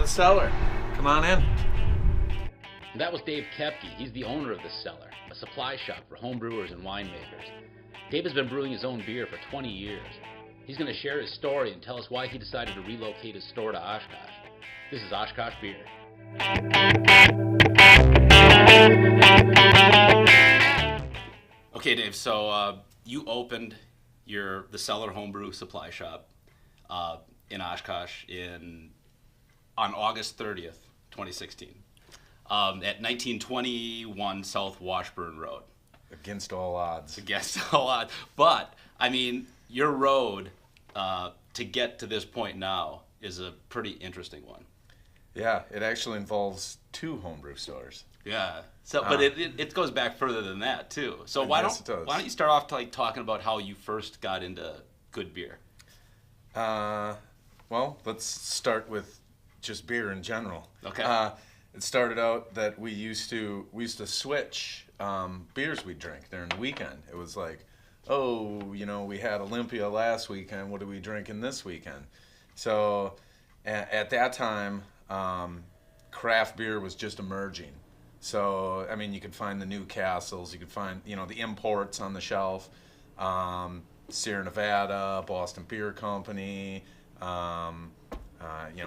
the Cellar. Come on in. That was Dave Koepke. He's the owner of the Cellar, a supply shop for homebrewers and winemakers. Dave has been brewing his own beer for 20 years. He's going to share his story and tell us why he decided to relocate his store to Oshkosh. This is Oshkosh Beer. Okay, Dave, so you opened the Cellar Homebrew supply shop in Oshkosh on August 30th, 2016, at 1921 South Washburn Road. Against all odds. Against all odds. But, I mean, your road to get to this point now is a pretty interesting one. Yeah, it actually involves 2 homebrew stores. Yeah. So, but it goes back further than that too. So why don't you start off talking about how you first got into good beer? Well, let's start with just beer in general. Okay. It started out that we used to switch beers we drink during the weekend. It was like, we had Olympia last weekend. What are we drinking this weekend? So at that time, craft beer was just emerging. So, I mean, you could find the Newcastles, you could find, the imports on the shelf, Sierra Nevada, Boston Beer Company,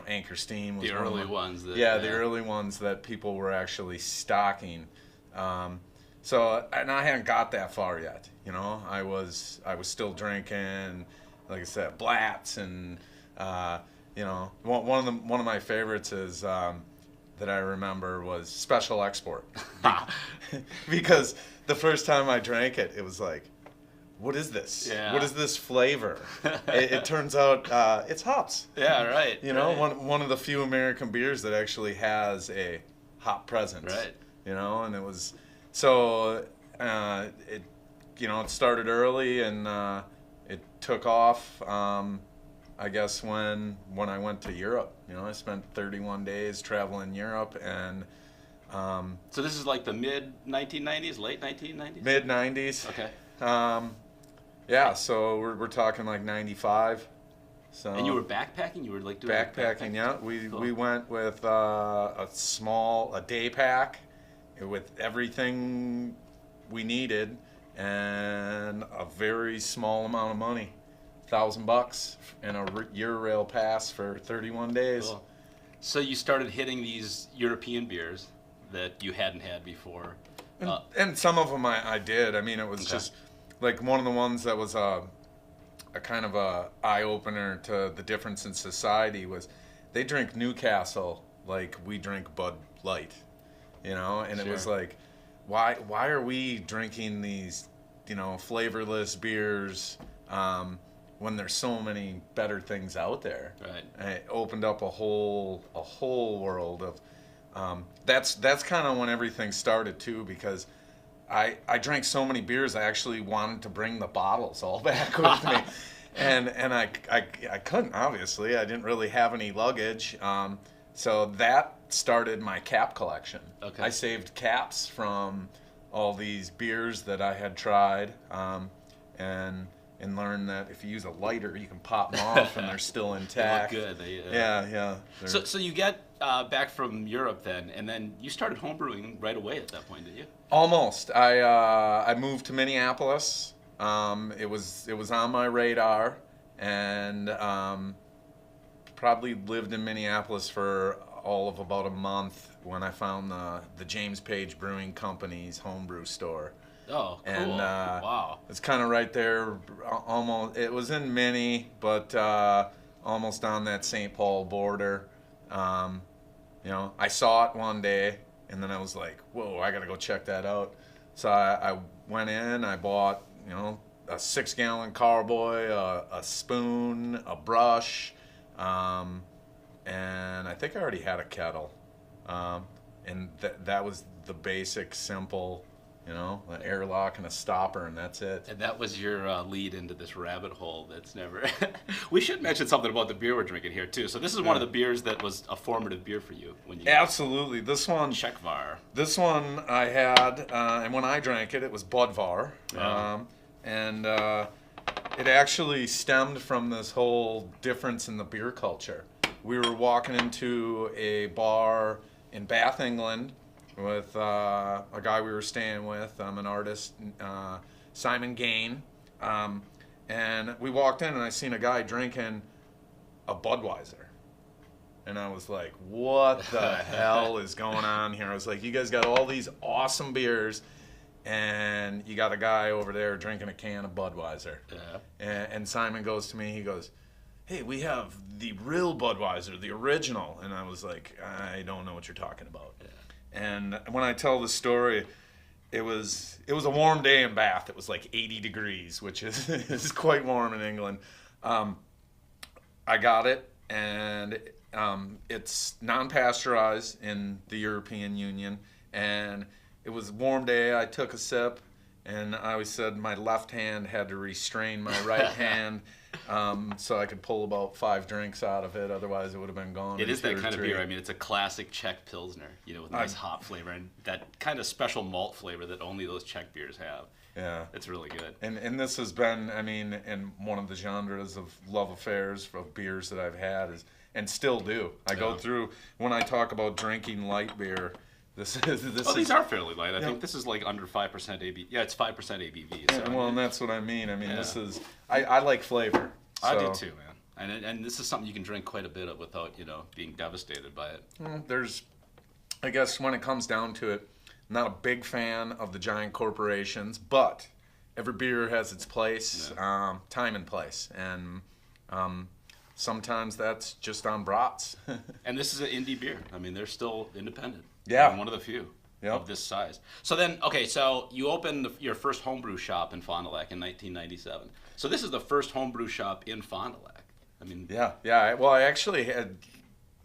Anchor Steam was the early ones. The early ones that people were actually stocking. So, and I hadn't got that far yet, I was still drinking, like I said, Blatz, and, one of my favorites is, that I remember was Special Export. Because the first time I drank it, it was like, what is this? Yeah. What is this flavor? it turns out it's hops. Yeah, right. One of the few American beers that actually has a hop presence. Right. And it was, so it started early and it took off. I guess when I went to Europe, I spent 31 days traveling Europe, and so this is like the mid 1990s, late 1990s. Mid 90s. Okay. Yeah, so we're talking like 95. So. And you were backpacking. You were like doing backpacking. Yeah, we went with a day pack with everything we needed and a very small amount of money. $1,000 and a Eurail pass for 31 days. Cool. So you started hitting these European beers that you hadn't had before. And some of them I did. I mean, it was just like one of the ones that was a kind of a eye-opener to the difference in society was they drink Newcastle like we drink Bud Light, and Sure. It was like, why are we drinking these, flavorless beers, when there's so many better things out there? Right. And it opened up a whole world of, that's kind of when everything started too, because I drank so many beers I actually wanted to bring the bottles all back with me, and I couldn't, obviously. I didn't really have any luggage, so that started my cap collection. Okay. I saved caps from all these beers that I had tried, and learn that if you use a lighter, you can pop them off and they're still intact. They look good. Yeah. So you get back from Europe then, and then you started homebrewing right away at that point, did you? Almost. I moved to Minneapolis. It was on my radar, and probably lived in Minneapolis for all of about a month when I found the James Page Brewing Company's homebrew store. Oh, cool. And wow. It's kind of right there, almost. It was in Minnie, but almost on that St. Paul border. I saw it one day, and then I was like, whoa, I got to go check that out. So I went in, I bought, a 6-gallon carboy, a spoon, a brush, and I think I already had a kettle. And that was the basic, simple, an airlock and a stopper, and that's it. And that was your lead into this rabbit hole that's never... We should mention something about the beer we're drinking here, too. So this is one of the beers that was a formative beer for you. When you Absolutely. This one... Czechvar. This one I had, and when I drank it, it was Budvar. Yeah. And it actually stemmed from this whole difference in the beer culture. we were walking into a bar in Bath, England, with a guy we were staying with, an artist, Simon Gain, and we walked in and I seen a guy drinking a Budweiser. And I was like, what the hell is going on here? I was like, you guys got all these awesome beers, and you got a guy over there drinking a can of Budweiser. Yeah. And Simon goes to me, he goes, hey, we have the real Budweiser, the original. And I was like, I don't know what you're talking about. Yeah. And when I tell the story, it was a warm day in Bath. It was like 80 degrees, which is quite warm in England. I got it, and it's non-pasteurized in the European Union, and it was a warm day. I took a sip, and I always said my left hand had to restrain my right hand, so I could pull about 5 drinks out of it. Otherwise, it would have been gone. It is that kind of beer. I mean, it's a classic Czech Pilsner, with nice hop flavor and that kind of special malt flavor that only those Czech beers have. Yeah. It's really good. And this has been, I mean, in one of the genres of love affairs of beers that I've had and still do. I go through, when I talk about drinking light beer, these are fairly light. I think this is like under 5% ABV. Yeah, it's 5% ABV. So, and that's what I mean. I mean, this is, I like flavor. So. I do too, man. And this is something you can drink quite a bit of without, being devastated by it. There's, I guess when it comes down to it, I'm not a big fan of the giant corporations, but every beer has its place, time and place. And sometimes that's just on brats. And this is an indie beer. I mean, they're still independent. Yeah. One of the few of this size. So then, so you opened your first homebrew shop in Fond du Lac in 1997. So this is the first homebrew shop in Fond du Lac. I mean... Yeah. Well, I actually had...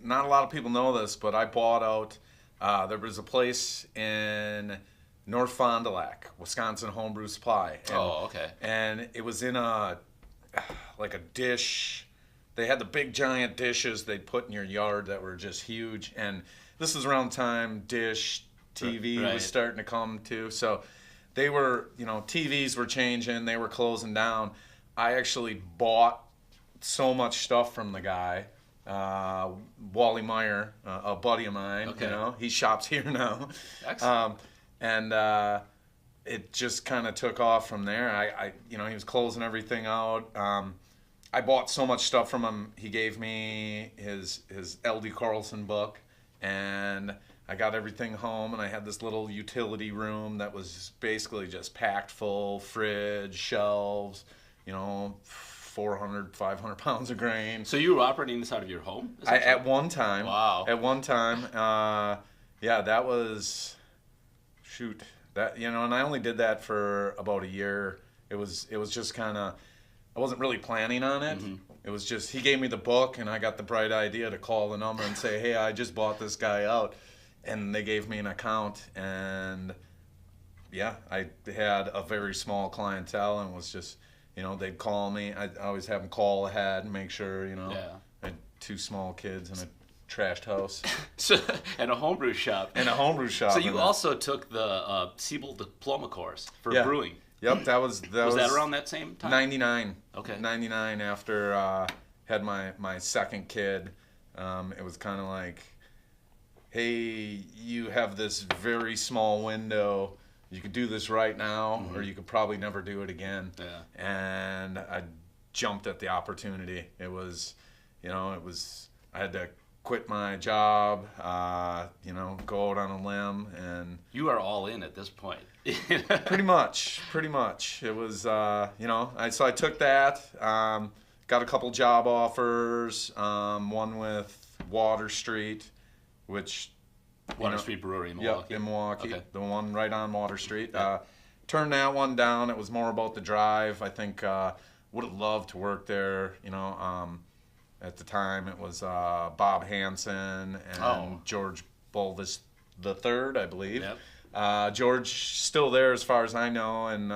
Not a lot of people know this, but I bought out... there was a place in North Fond du Lac, Wisconsin Homebrew Supply. And, and it was in a dish. They had the big giant dishes they'd put in your yard that were just huge. And this was around the time Dish TV was starting to come too. So they were, TVs were changing. They were closing down. I actually bought so much stuff from the guy. Wally Meyer, a buddy of mine, he shops here now. Excellent. And it just kind of took off from there. He was closing everything out. I bought so much stuff from him. He gave me his L.D. Carlson book, and I got everything home, and I had this little utility room that was basically just packed full, fridge, shelves, 400, 500 pounds of grain. So you were operating this out of your home? At one time. Wow. At one time. That was, and I only did that for about a year. It was just kind of, I wasn't really planning on it. Mm-hmm. It was just, he gave me the book, and I got the bright idea to call the number and say, hey, I just bought this guy out. And they gave me an account, and I had a very small clientele, and was just, they'd call me. I'd always have them call ahead and make sure, I had 2 small kids and a trashed house. And a homebrew shop. So you also took the Siebel diploma course for brewing. Yep, that was that around that same time? 99. Okay. 99 after had my second kid. It was kind of like, hey, you have this very small window. You could do this right now, or you could probably never do it again. Yeah. And I jumped at the opportunity. It was, I had to quit my job, go out on a limb, and you are all in at this point. pretty much. It was, so I took that, got a couple job offers, one with Water Street, which Water Street Brewery in Milwaukee. Yep, in Milwaukee. Okay. The one right on Water Street. Yep. Turned that one down. It was more about the drive. I think would have loved to work there. At the time it was Bob Hansen and George Bulvis III, I believe. Yep. George still there as far as I know, and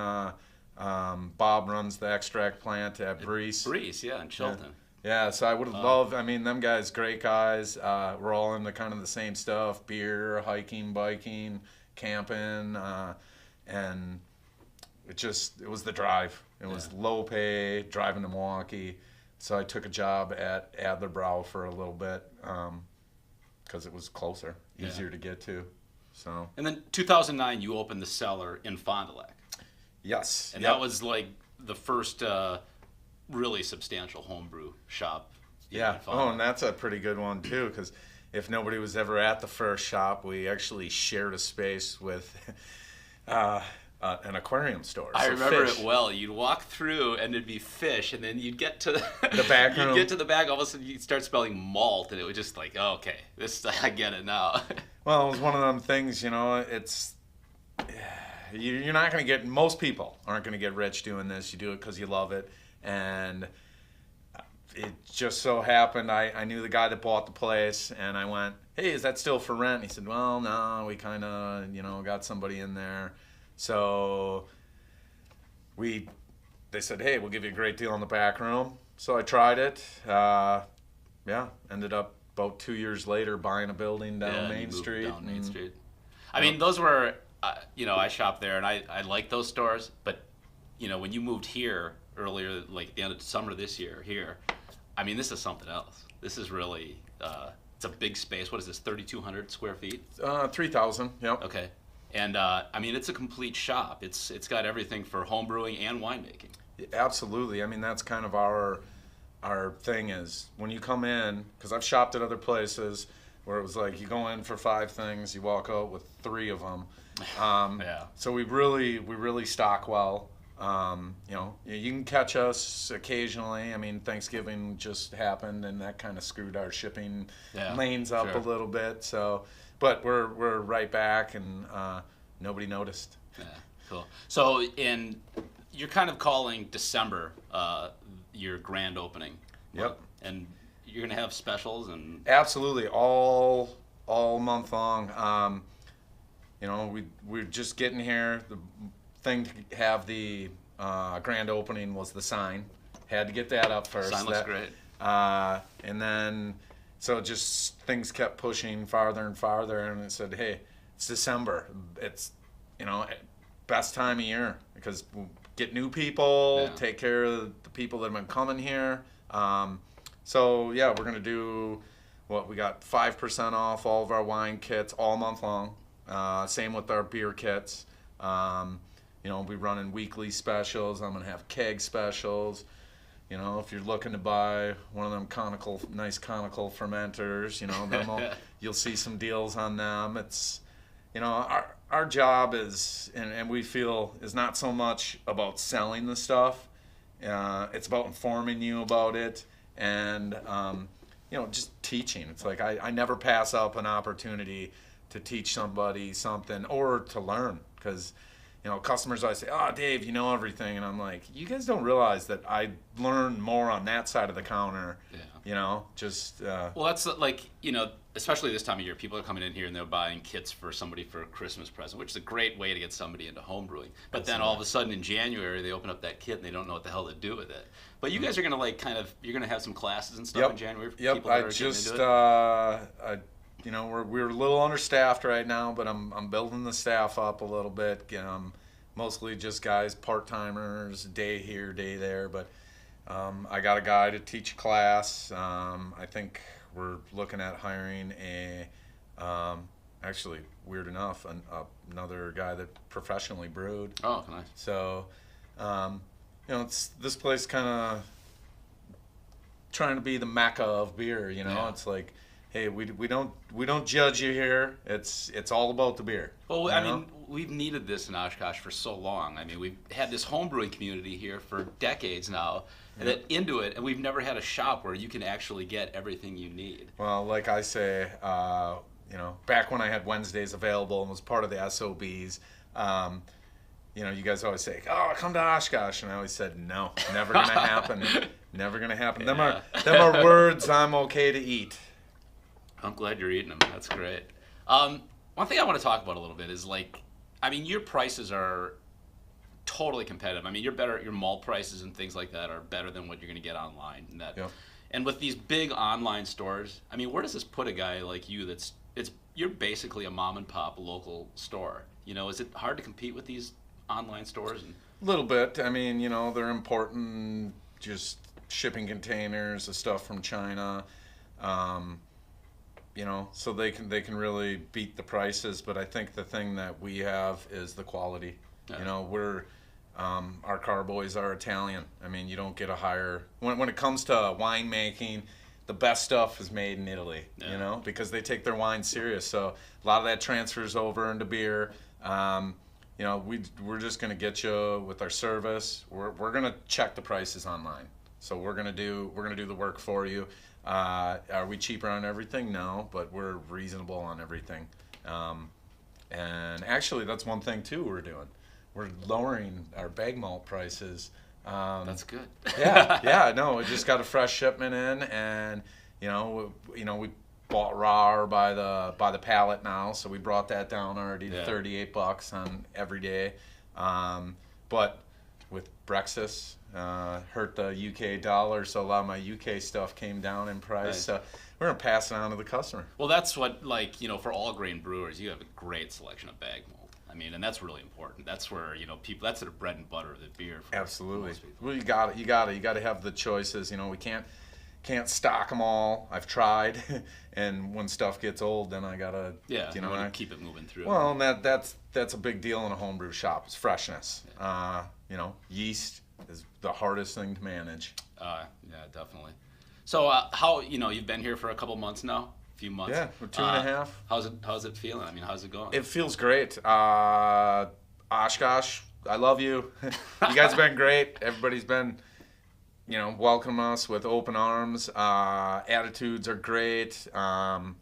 Bob runs the extract plant at Breese. Breese, in Chilton. Yeah, so I would have loved, them guys, great guys. We're all into kind of the same stuff, beer, hiking, biking, camping, and it was the drive. It was low pay, driving to Milwaukee. So I took a job at Adlerbrow for a little bit because it was closer, easier to get to. So. And then 2009, you opened the Cellar in Fond du Lac. Yes. And that was like the first really substantial homebrew shop. Yeah. Oh, and that's a pretty good one too, because if nobody was ever at the first shop, we actually shared a space with an aquarium store. I so remember fish. it well. You'd walk through and it'd be fish, and then you'd get to the back room. You'd get to the back, all of a sudden you'd start smelling malt, and it was just like, oh, okay, this I get it now. Well, it was one of them things, it's you're not going to get, most people aren't going to get rich doing this. You do it because you love it, and it just so happened I knew the guy that bought the place, and I went, hey, is that still for rent? And he said, well, no, we kind of, got somebody in there. So they said, hey, we'll give you a great deal on the back room. So I tried it. Ended up about 2 years later buying a building down Main Street. Down Main Street. I mean, those were, I shopped there, and I like those stores. But, when you moved here earlier, like the end of summer this year here, I mean, this is something else. This is really, it's a big space. What is this, 3,200 square feet? 3,000, yep. Okay. And, I mean, it's a complete shop. It's got everything for home brewing and winemaking. Absolutely. I mean, that's kind of our thing is when you come in, because I've shopped at other places where it was like you go in for 5 things, you walk out with 3 of them. Yeah. So we really stock well. You can catch us occasionally. I mean, Thanksgiving just happened, and that kind of screwed our shipping lanes up a little bit. So, but we're right back, and nobody noticed. Yeah, cool. So, you're kind of calling December your grand opening. Yep. And you're gonna have specials and absolutely all month long. We're just getting here. The thing to have the grand opening was the sign. Had to get that up first. Sign looks great. And then so just things kept pushing farther and farther, and it said, hey, it's December. It's best time of year because we'll get new people, take care of the people that have been coming here. So yeah, we're gonna do we got 5% off all of our wine kits all month long. Same with our beer kits. We'll be running weekly specials. I'm gonna have keg specials. If you're looking to buy one of them nice conical fermenters, you'll see some deals on them. It's, our job is, and we feel, is not so much about selling the stuff. It's about informing you about it and, just teaching. It's like I never pass up an opportunity to teach somebody something or to learn because, customers always say, oh, Dave, you know everything. And I'm like, you guys don't realize that I learn more on that side of the counter. Yeah. Well, that's like, especially this time of year, people are coming in here and they're buying kits for somebody for a Christmas present, which is a great way to get somebody into home brewing. But then all of a sudden in January, they open up that kit and they don't know what the hell to do with it. But you guys are going to you're going to have some classes and stuff in January for people that are getting into it? We're a little understaffed right now, but I'm building the staff up a little bit. Mostly just guys, part-timers, day here, day there. But I got a guy to teach a class. I think we're looking at hiring actually, weird enough, another guy that professionally brewed. Oh, nice. So, it's this place kind of trying to be the mecca of beer. It's like, hey, we don't judge you here. It's all about the beer. Well, I mean, we've needed this in Oshkosh for so long. I mean, we've had this homebrewing community here for decades now, and into it, and we've never had a shop where you can actually get everything you need. Well, like I say, back when I had Wednesdays available and was part of the SOBs, you guys always say, oh, come to Oshkosh. And I always said, no, never going to happen. Never going to happen. Yeah. Them are words I'm okay to eat. I'm glad you're eating them. That's great. One thing I want to talk about a little bit is your prices are totally competitive. I mean, your malt prices and things like that are better than what you're going to get online. And with these big online stores, I mean, where does this put a guy like you you're basically a mom and pop local store? Is it hard to compete with these online stores? A little bit. I mean, they're important just shipping containers of stuff from China. So they can really beat the prices. But I think the thing that we have is the quality. Yeah. We're our carboys are Italian. I mean, you don't get a higher when it comes to winemaking. The best stuff is made in Italy, because they take their wine serious. So a lot of that transfers over into beer. We're just gonna get you with our service. We're gonna check the prices online. So we're gonna do the work for you. Are we cheaper on everything? No, but we're reasonable on everything. And actually, that's one thing too we're doing. We're lowering our bag malt prices. That's good. yeah. No, we just got a fresh shipment in, and we bought raw by the pallet now, so we brought that down already to $38 on every day. But with Brexit, hurt the UK dollar, so a lot of my UK stuff came down in price. Nice. So we're gonna pass it on to the customer. Well, that's what, for all grain brewers, you have a great selection of bag malt. I mean, and that's really important. That's where people. That's the bread and butter of the beer. Absolutely. Well, you got to have the choices. We can't stock them all. I've tried, and when stuff gets old, then I gotta keep it moving through. Well, and that's a big deal in a homebrew shop. It's freshness. Yeah. Yeast is the hardest thing to manage. Yeah, definitely. So how you've been here for a couple months now? Few months. Yeah, or 2.5. How's it feeling? I mean, how's it going? It feels great. Oshkosh, I love you. You guys have been great. Everybody's been, welcoming us with open arms. Attitudes are great. I'm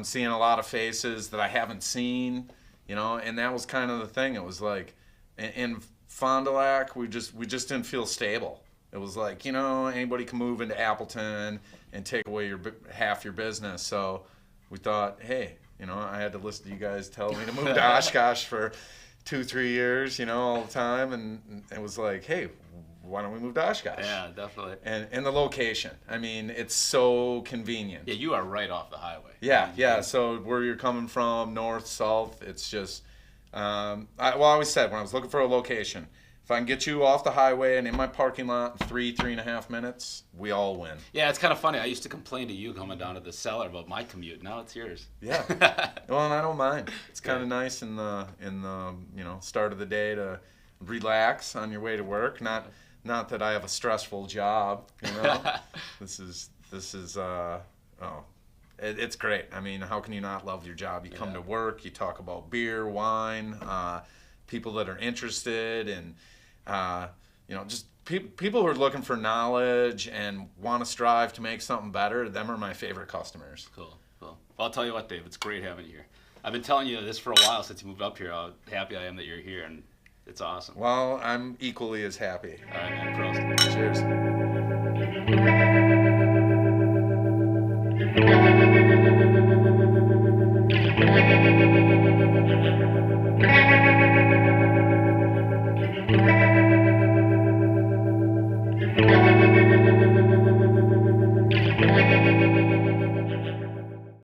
seeing a lot of faces that I haven't seen. And that was kind of the thing. It was like in Fond du Lac, we just didn't feel stable. It was like, anybody can move into Appleton and take away half your business. So we thought, hey, I had to listen to you guys tell me to move to Oshkosh for 2-3 years, all the time. And it was like, hey, why don't we move to Oshkosh? Yeah, definitely. And the location. I mean, it's so convenient. Yeah, you are right off the highway. Yeah. So where you're coming from, north, south, it's just, I always said when I was looking for a location, if I can get you off the highway and in my parking lot in 3.5 minutes, we all win. Yeah, it's kind of funny. I used to complain to you coming down to the cellar about my commute. Now it's yours. Yeah. Well, and I don't mind. It's kind of nice in the start of the day to relax on your way to work. Not that I have a stressful job. This is it's great. I mean, how can you not love your job? You come to work, you talk about beer, wine, people that are interested, and just people who are looking for knowledge and want to strive to make something better. Them are my favorite customers. Cool. Well, I'll tell you what, Dave, it's great having you here. I've been telling you this for a while since you moved up here, how happy I am that you're here, and it's awesome. Well, I'm equally as happy. All right, man. Prost. Cheers.